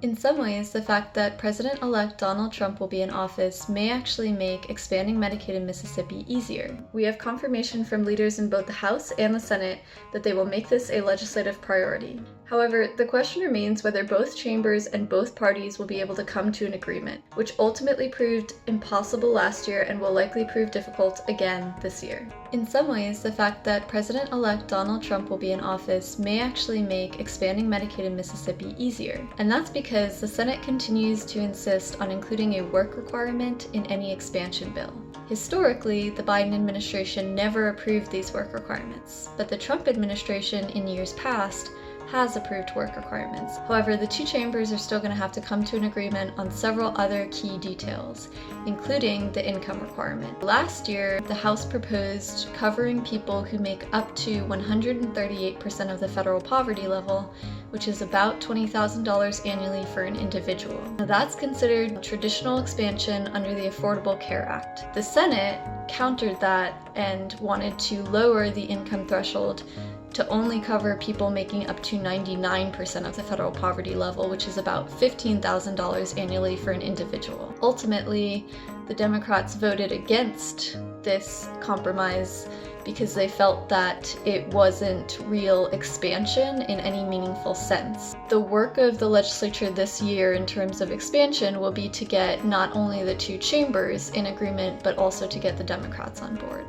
In some ways, the fact that President-elect Donald Trump will be in office may actually make expanding Medicaid in Mississippi easier. We have confirmation from leaders in both the House and the Senate that they will make this a legislative priority. However, the question remains whether both chambers and both parties will be able to come to an agreement, which ultimately proved impossible last year and will likely prove difficult again this year. In some ways, the fact that President-elect Donald Trump will be in office may actually make expanding Medicaid in Mississippi easier, and that's because the Senate continues to insist on including a work requirement in any expansion bill. Historically, the Biden administration never approved these work requirements, but the Trump administration in years past has approved work requirements. However, the two chambers are still going to have to come to an agreement on several other key details, including the income requirement. Last year, the House proposed covering people who make up to 138% of the federal poverty level, which is about $20,000 annually for an individual. Now, that's considered traditional expansion under the Affordable Care Act. The Senate countered that and wanted to lower the income threshold to only cover people making up to 99% of the federal poverty level, which is about $15,000 annually for an individual. Ultimately, the Democrats voted against this compromise because they felt that it wasn't real expansion in any meaningful sense. The work of the legislature this year in terms of expansion will be to get not only the two chambers in agreement, but also to get the Democrats on board.